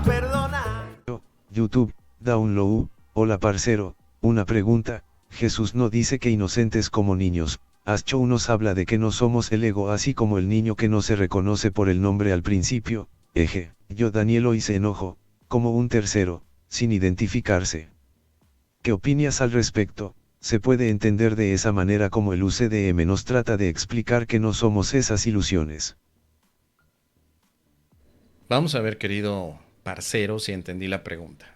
a perdonar. YouTube, download, hola parcero, una pregunta, Jesús no dice que inocentes como niños, Ascho nos habla de que no somos el ego así como el niño que no se reconoce por el nombre al principio, yo Daniel hoy se enojo, como un tercero, sin identificarse. ¿Qué opinas al respecto? Se puede entender de esa manera como el UCDM nos trata de explicar que no somos esas ilusiones. Vamos a ver, querido parcero, si entendí la pregunta.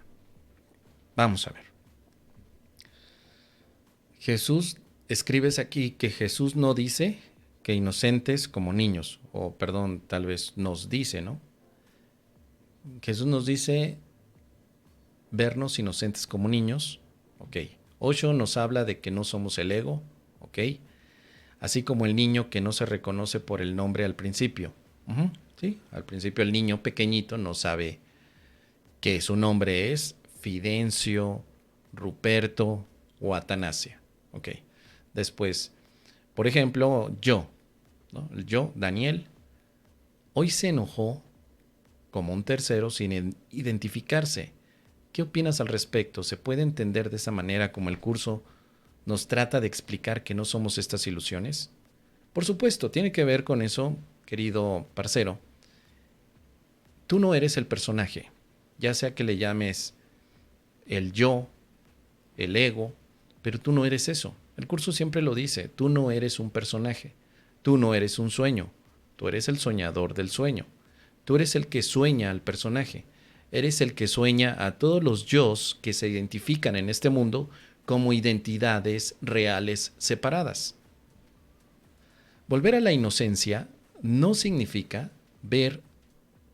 Vamos a ver. Jesús, escribes aquí que Jesús no dice que inocentes como niños, o perdón, tal vez nos dice, ¿no? Jesús nos dice vernos inocentes como niños, ok. Osho nos habla de que no somos el ego, ok. Así como el niño que no se reconoce por el nombre al principio. Sí, al principio el niño pequeñito no sabe que su nombre es Fidencio, Ruperto o Atanasia. Ok. Después, por ejemplo, yo, ¿no? Yo, Daniel, hoy se enojó como un tercero sin identificarse. ¿Qué opinas al respecto? ¿Se puede entender de esa manera como el curso nos trata de explicar que no somos estas ilusiones? Por supuesto, tiene que ver con eso, querido parcero. Tú no eres el personaje, ya sea que le llames el yo, el ego, pero tú no eres eso. El curso siempre lo dice, tú no eres un personaje, tú no eres un sueño, tú eres el soñador del sueño, tú eres el que sueña al personaje, eres el que sueña a todos los yos que se identifican en este mundo como identidades reales separadas. Volver a la inocencia no significa ver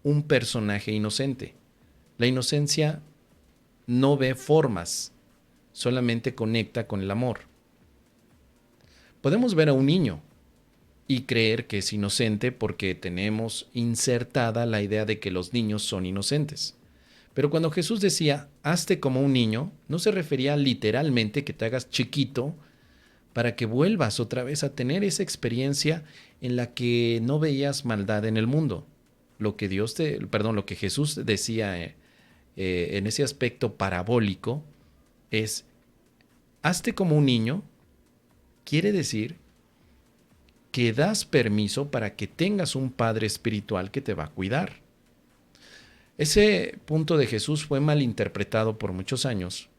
un personaje inocente. La inocencia no ve formas, solamente conecta con el amor. Podemos ver a un niño y creer que es inocente porque tenemos insertada la idea de que los niños son inocentes. Pero cuando Jesús decía, hazte como un niño, no se refería literalmente que te hagas chiquito para que vuelvas otra vez a tener esa experiencia en la que no veías maldad en el mundo. Lo que lo que Jesús decía en ese aspecto parabólico es, hazte como un niño, quiere decir que das permiso para que tengas un padre espiritual que te va a cuidar. Ese punto de Jesús fue malinterpretado por muchos años,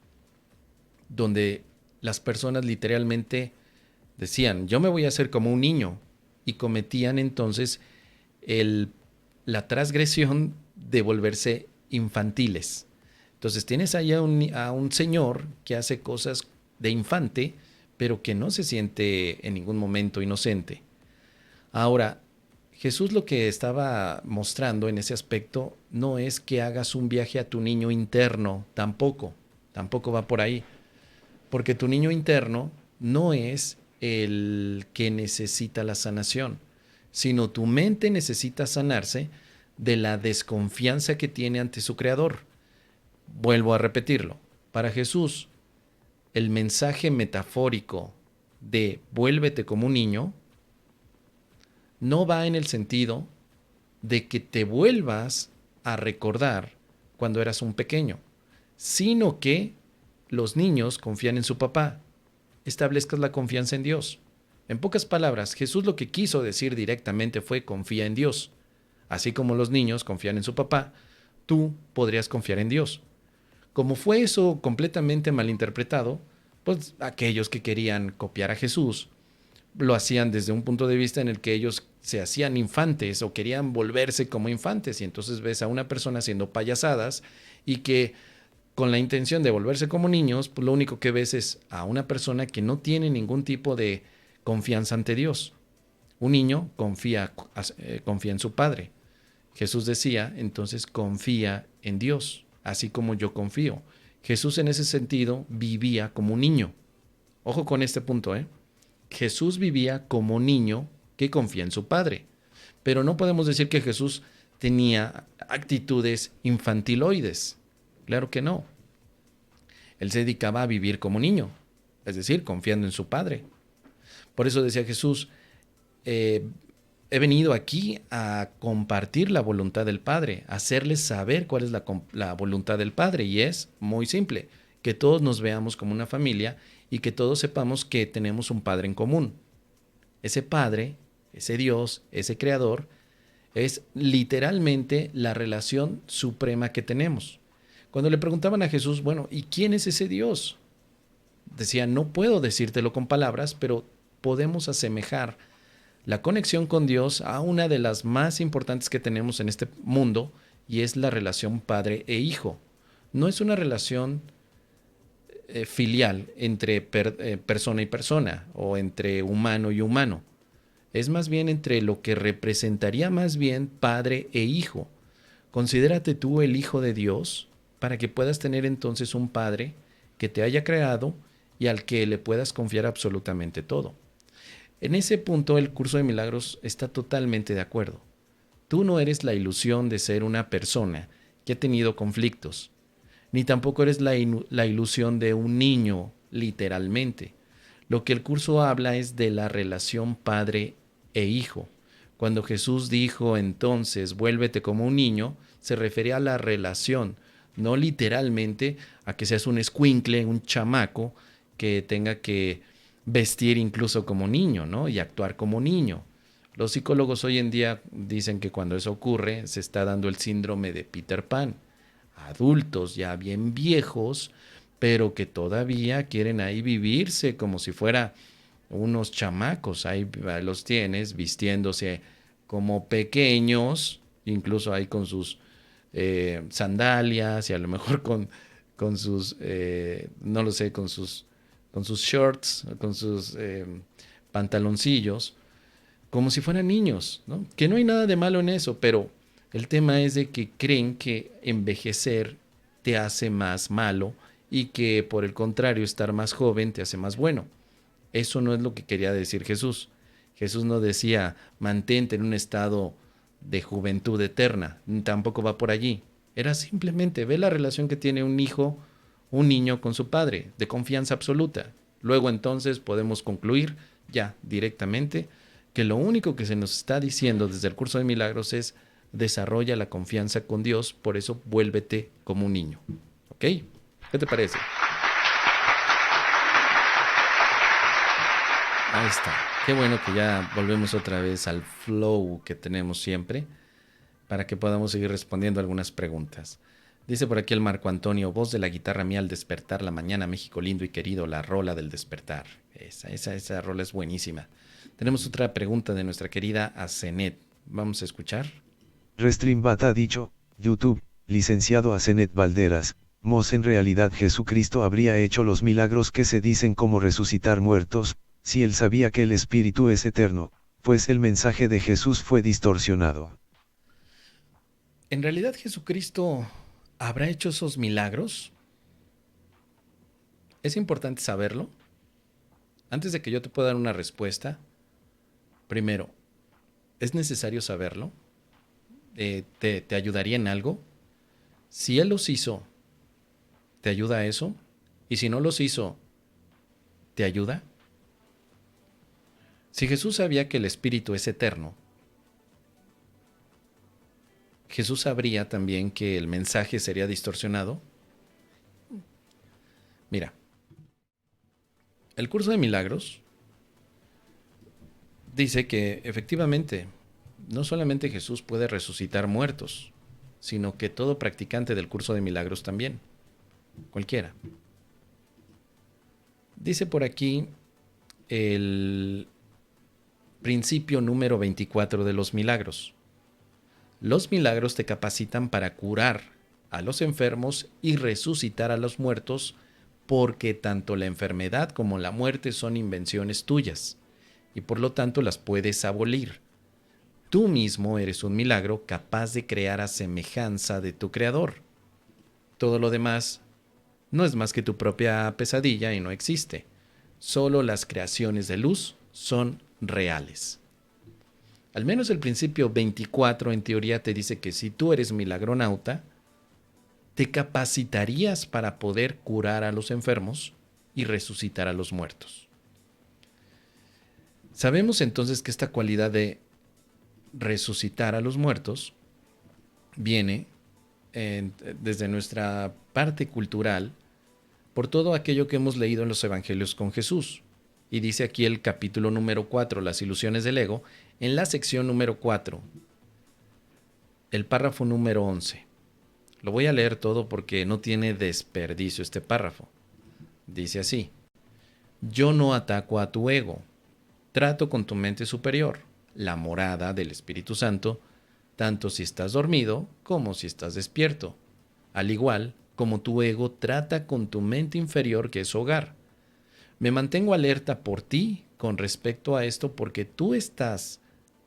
donde las personas literalmente decían, yo me voy a hacer como un niño, y cometían entonces la transgresión de volverse infantiles. Entonces tienes ahí a un señor que hace cosas de infante, pero que no se siente en ningún momento inocente. Ahora, Jesús lo que estaba mostrando en ese aspecto no es que hagas un viaje a tu niño interno, tampoco va por ahí, porque tu niño interno no es el que necesita la sanación, sino tu mente necesita sanarse de la desconfianza que tiene ante su creador. Vuelvo a repetirlo, para Jesús, el mensaje metafórico de vuélvete como un niño no va en el sentido de que te vuelvas a recordar cuando eras un pequeño, sino que los niños confían en su papá. Establezcas la confianza en Dios. En pocas palabras, Jesús lo que quiso decir directamente fue confía en Dios. Así como los niños confían en su papá, tú podrías confiar en Dios. Como fue eso completamente malinterpretado, pues aquellos que querían copiar a Jesús lo hacían desde un punto de vista en el que ellos se hacían infantes o querían volverse como infantes, y entonces ves a una persona haciendo payasadas y que con la intención de volverse como niños, pues lo único que ves es a una persona que no tiene ningún tipo de confianza ante Dios. Un niño confía en su padre. Jesús decía, entonces confía en Dios, así como yo confío. Jesús en ese sentido vivía como un niño. Ojo con este punto, ¿eh? Jesús vivía como niño que confía en su padre. Pero no podemos decir que Jesús tenía actitudes infantiloides. Claro que no. Él se dedicaba a vivir como niño, es decir, confiando en su padre. Por eso decía Jesús, he venido aquí a compartir la voluntad del Padre, a hacerles saber cuál es la voluntad del Padre. Y es muy simple, que todos nos veamos como una familia y que todos sepamos que tenemos un Padre en común. Ese Padre, ese Dios, ese Creador, es literalmente la relación suprema que tenemos. Cuando le preguntaban a Jesús, bueno, ¿y quién es ese Dios? Decía, no puedo decírtelo con palabras, pero podemos asemejar la conexión con Dios a una de las más importantes que tenemos en este mundo, y es la relación padre e hijo. No es una relación filial entre persona y persona o entre humano y humano. Es más bien entre lo que representaría más bien padre e hijo. Considérate tú el hijo de Dios para que puedas tener entonces un padre que te haya creado y al que le puedas confiar absolutamente todo. En ese punto el curso de milagros está totalmente de acuerdo. Tú no eres la ilusión de ser una persona que ha tenido conflictos, ni tampoco eres la ilusión de un niño, literalmente. Lo que el curso habla es de la relación padre e hijo. Cuando Jesús dijo entonces, vuélvete como un niño, se refería a la relación, no literalmente a que seas un escuincle, un chamaco, que tenga que vestir incluso como niño, ¿no? Y actuar como niño. Los psicólogos hoy en día dicen que cuando eso ocurre se está dando el síndrome de Peter Pan. Adultos ya bien viejos, pero que todavía quieren ahí vivirse como si fuera unos chamacos. Ahí los tienes vistiéndose como pequeños, incluso ahí con sus sandalias y a lo mejor con sus, no lo sé, con sus shorts, con sus pantaloncillos, como si fueran niños, ¿no? Que no hay nada de malo en eso, pero el tema es de que creen que envejecer te hace más malo y que por el contrario estar más joven te hace más bueno. Eso no es lo que quería decir Jesús. Jesús no decía mantente en un estado de juventud eterna, tampoco va por allí. Era simplemente ve la relación que tiene un hijo, un niño con su padre, de confianza absoluta. Luego entonces podemos concluir ya directamente que lo único que se nos está diciendo desde el curso de milagros es desarrolla la confianza con Dios, por eso vuélvete como un niño. ¿Ok? ¿Qué te parece? Ahí está. Qué bueno que ya volvemos otra vez al flow que tenemos siempre para que podamos seguir respondiendo algunas preguntas. Dice por aquí el Marco Antonio, voz de la guitarra mía al despertar la mañana, México lindo y querido, la rola del despertar. Esa rola es buenísima. Tenemos otra pregunta de nuestra querida Asenet. Vamos a escuchar. Restreambat ha dicho, YouTube, licenciado Asenet Valderas, Mos en realidad Jesucristo habría hecho los milagros que se dicen como resucitar muertos, si él sabía que el espíritu es eterno, pues el mensaje de Jesús fue distorsionado. ¿En realidad Jesucristo habrá hecho esos milagros? Es importante saberlo. Antes de que yo te pueda dar una respuesta, primero, ¿es necesario saberlo? ¿Te ayudaría en algo? Si Él los hizo, ¿te ayuda a eso? Y si no los hizo, ¿te ayuda? Si Jesús sabía que el Espíritu es eterno, ¿Jesús sabría también que el mensaje sería distorsionado? Mira, el curso de milagros dice que efectivamente no solamente Jesús puede resucitar muertos, sino que todo practicante del curso de milagros también, cualquiera. Dice por aquí el principio número 24 de los milagros. Los milagros te capacitan para curar a los enfermos y resucitar a los muertos, porque tanto la enfermedad como la muerte son invenciones tuyas, y por lo tanto las puedes abolir. Tú mismo eres un milagro capaz de crear a semejanza de tu creador. Todo lo demás no es más que tu propia pesadilla y no existe. Solo las creaciones de luz son reales. Al menos el principio 24 en teoría te dice que si tú eres milagronauta, te capacitarías para poder curar a los enfermos y resucitar a los muertos. Sabemos entonces que esta cualidad de resucitar a los muertos viene desde nuestra parte cultural por todo aquello que hemos leído en los evangelios con Jesús. Y dice aquí el capítulo número 4, las ilusiones del ego, en la sección número 4, el párrafo número 11. Lo voy a leer todo porque no tiene desperdicio este párrafo. Dice así: yo no ataco a tu ego, trato con tu mente superior, la morada del Espíritu Santo, tanto si estás dormido como si estás despierto, al igual como tu ego trata con tu mente inferior, que es su hogar. Me mantengo alerta por ti con respecto a esto porque tú estás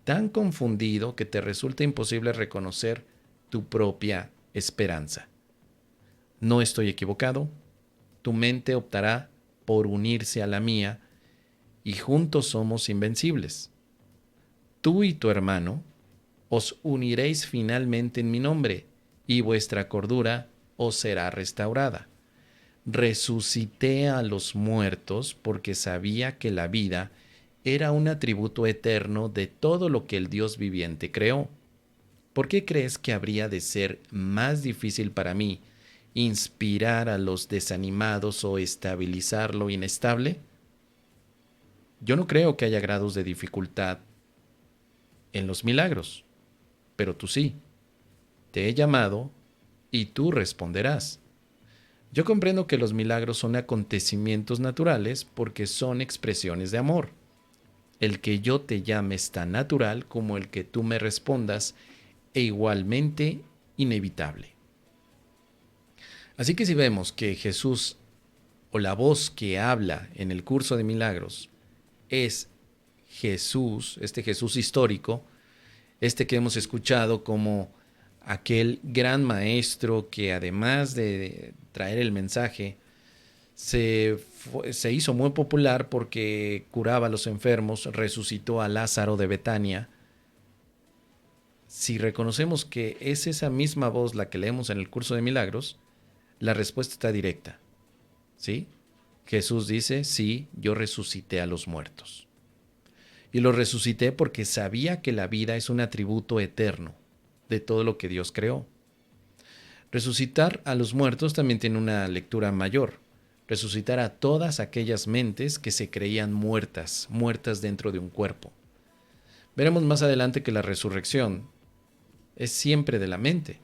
tan confundido que te resulta imposible reconocer tu propia esperanza. No estoy equivocado, tu mente optará por unirse a la mía y juntos somos invencibles. Tú y tu hermano os uniréis finalmente en mi nombre y vuestra cordura os será restaurada. Resucité a los muertos porque sabía que la vida era un atributo eterno de todo lo que el Dios viviente creó. ¿Por qué crees que habría de ser más difícil para mí inspirar a los desanimados o estabilizar lo inestable? Yo no creo que haya grados de dificultad en los milagros, pero tú sí. Te he llamado y tú responderás. Yo comprendo que los milagros son acontecimientos naturales porque son expresiones de amor. El que yo te llame es tan natural como el que tú me respondas e igualmente inevitable. Así que si vemos que Jesús o la voz que habla en el curso de milagros es Jesús, este Jesús histórico, este que hemos escuchado como aquel gran maestro que además de traer el mensaje, se hizo muy popular porque curaba a los enfermos, resucitó a Lázaro de Betania. Si reconocemos que es esa misma voz la que leemos en el curso de milagros, la respuesta está directa. ¿Sí? Jesús dice: sí, yo resucité a los muertos. Y los resucité porque sabía que la vida es un atributo eterno de todo lo que Dios creó. Resucitar a los muertos también tiene una lectura mayor. Resucitar a todas aquellas mentes que se creían muertas dentro de un cuerpo. Veremos más adelante que la resurrección es siempre de la mente.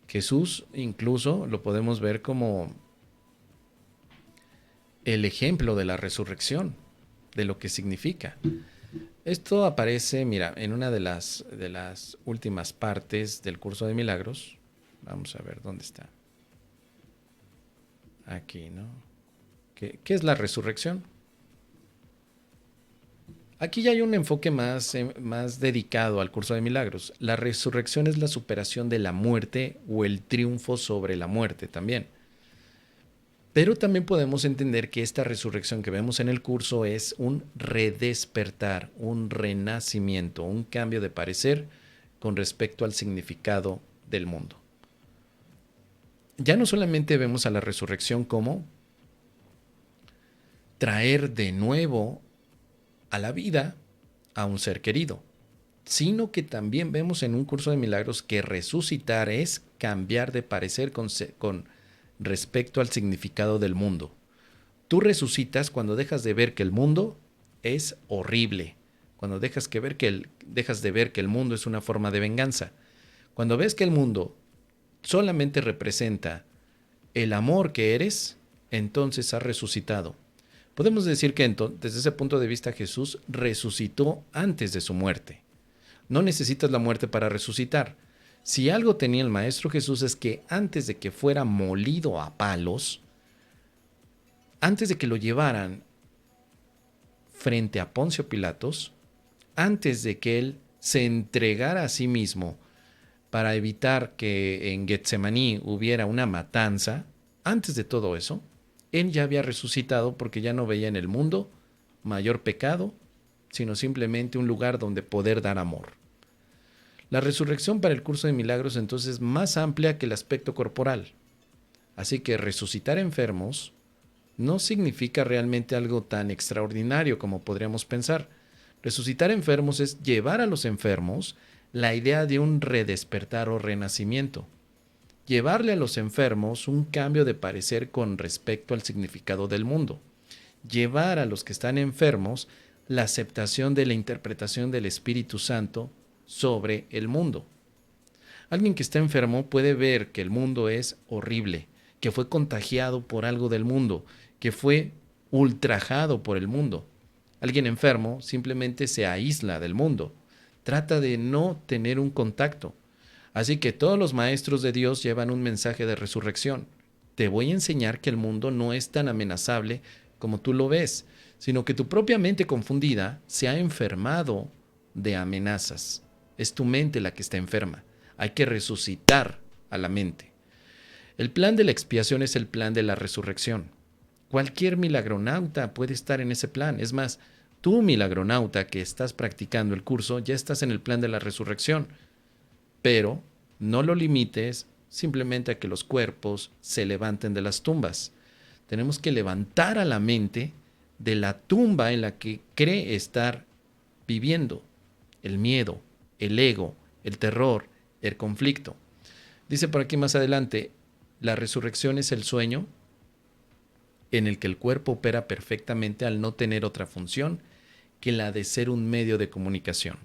Jesús incluso lo podemos ver como el ejemplo de la resurrección, de lo que significa. Esto aparece, mira, en una de las últimas partes del curso de milagros. Vamos a ver dónde está. Aquí, ¿no? ¿Qué es la resurrección? Aquí ya hay un enfoque más dedicado al curso de milagros. La resurrección es la superación de la muerte o el triunfo sobre la muerte también. Pero también podemos entender que esta resurrección que vemos en el curso es un redespertar, un renacimiento, un cambio de parecer con respecto al significado del mundo. Ya no solamente vemos a la resurrección como traer de nuevo a la vida a un ser querido, sino que también vemos en un curso de milagros que resucitar es cambiar de parecer con respecto al significado del mundo. Tú resucitas cuando dejas de ver que el mundo es horrible, cuando dejas de ver que el mundo es una forma de venganza, cuando ves que el mundo solamente representa el amor que eres, entonces has resucitado. Podemos decir que desde ese punto de vista Jesús resucitó antes de su muerte. No necesitas la muerte para resucitar. Si algo tenía el Maestro Jesús es que antes de que fuera molido a palos, antes de que lo llevaran frente a Poncio Pilatos, antes de que él se entregara a sí mismo para evitar que en Getsemaní hubiera una matanza, antes de todo eso, él ya había resucitado porque ya no veía en el mundo mayor pecado, sino simplemente un lugar donde poder dar amor. La resurrección para el curso de milagros entonces es más amplia que el aspecto corporal. Así que resucitar enfermos no significa realmente algo tan extraordinario como podríamos pensar. Resucitar enfermos es llevar a los enfermos la idea de un redespertar o renacimiento. Llevarle a los enfermos un cambio de parecer con respecto al significado del mundo. Llevar a los que están enfermos la aceptación de la interpretación del Espíritu Santo sobre el mundo. Alguien que está enfermo puede ver que el mundo es horrible, que fue contagiado por algo del mundo, que fue ultrajado por el mundo. Alguien enfermo simplemente se aísla del mundo, trata de no tener un contacto. Así que todos los maestros de Dios llevan un mensaje de resurrección. Te voy a enseñar que el mundo no es tan amenazable como tú lo ves, sino que tu propia mente confundida se ha enfermado de amenazas. Es tu mente la que está enferma. Hay que resucitar a la mente. El plan de la expiación es el plan de la resurrección. Cualquier milagronauta puede estar en ese plan. Es más, tú, milagronauta, que estás practicando el curso, ya estás en el plan de la resurrección. Pero no lo limites simplemente a que los cuerpos se levanten de las tumbas. Tenemos que levantar a la mente de la tumba en la que cree estar viviendo. El miedo, el ego, el terror, el conflicto. Dice por aquí más adelante, la resurrección es el sueño en el que el cuerpo opera perfectamente al no tener otra función que la de ser un medio de comunicación.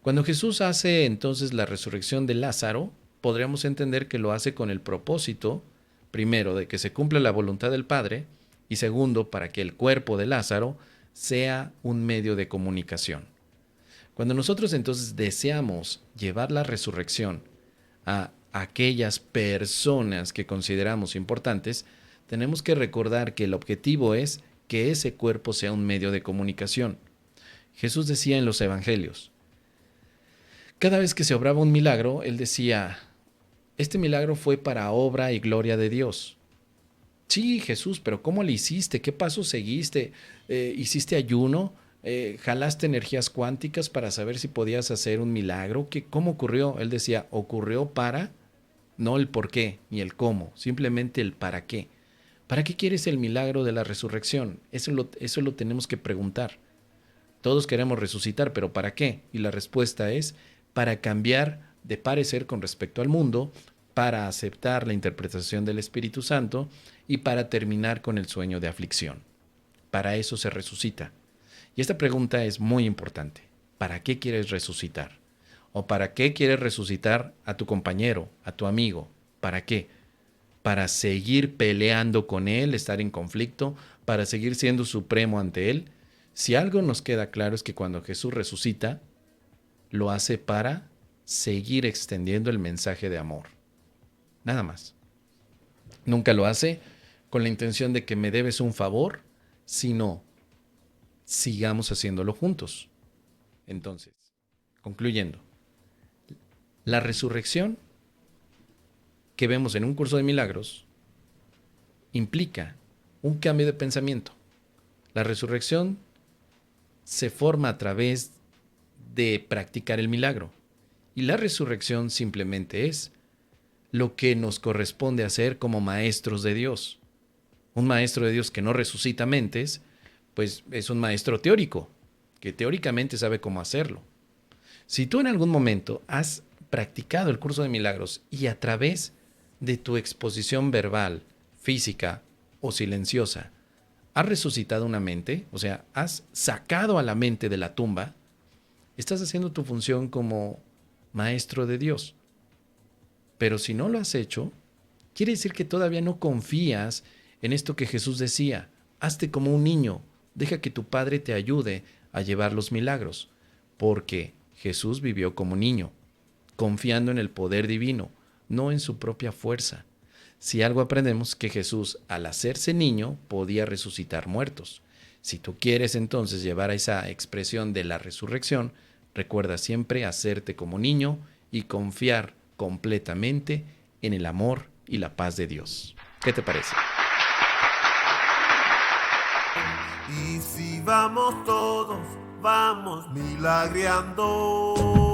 Cuando Jesús hace entonces la resurrección de Lázaro, podríamos entender que lo hace con el propósito, primero, de que se cumpla la voluntad del Padre, y segundo, para que el cuerpo de Lázaro sea un medio de comunicación. Cuando nosotros entonces deseamos llevar la resurrección a aquellas personas que consideramos importantes, tenemos que recordar que el objetivo es que ese cuerpo sea un medio de comunicación. Jesús decía en los evangelios, cada vez que se obraba un milagro, él decía, este milagro fue para obra y gloria de Dios. Sí, Jesús, pero ¿cómo le hiciste? ¿Qué pasos seguiste? ¿Hiciste ayuno? ¿Jalaste energías cuánticas para saber si podías hacer un milagro? ¿Cómo ocurrió? Él decía, ocurrió para, no el por qué ni el cómo, simplemente el para qué. ¿Para qué quieres el milagro de la resurrección? Eso lo tenemos que preguntar. Todos queremos resucitar, pero ¿para qué? Y la respuesta es para cambiar de parecer con respecto al mundo, para aceptar la interpretación del Espíritu Santo y para terminar con el sueño de aflicción. Para eso se resucita. Y esta pregunta es muy importante. ¿Para qué quieres resucitar? ¿O para qué quieres resucitar a tu compañero, a tu amigo? ¿Para qué? ¿Para seguir peleando con él, estar en conflicto? ¿Para seguir siendo supremo ante él? Si algo nos queda claro es que cuando Jesús resucita, lo hace para seguir extendiendo el mensaje de amor. Nada más. Nunca lo hace con la intención de que me debes un favor, sino sigamos haciéndolo juntos. Entonces, concluyendo, la resurrección que vemos en un curso de milagros implica un cambio de pensamiento. La resurrección se forma a través de practicar el milagro. Y la resurrección simplemente es lo que nos corresponde hacer como maestros de Dios. Un maestro de Dios que no resucita mentes, pues es un maestro teórico, que teóricamente sabe cómo hacerlo. Si tú en algún momento has practicado el curso de milagros y a través de tu exposición verbal, física o silenciosa, has resucitado una mente, o sea, has sacado a la mente de la tumba, estás haciendo tu función como maestro de Dios. Pero si no lo has hecho, quiere decir que todavía no confías en esto que Jesús decía. Hazte como un niño, deja que tu Padre te ayude a llevar los milagros. Porque Jesús vivió como niño, confiando en el poder divino, no en su propia fuerza. Si algo aprendemos que Jesús, al hacerse niño, podía resucitar muertos. Si tú quieres entonces llevar a esa expresión de la resurrección, recuerda siempre hacerte como niño y confiar completamente en el amor y la paz de Dios. ¿Qué te parece? Y si vamos todos, vamos milagreando.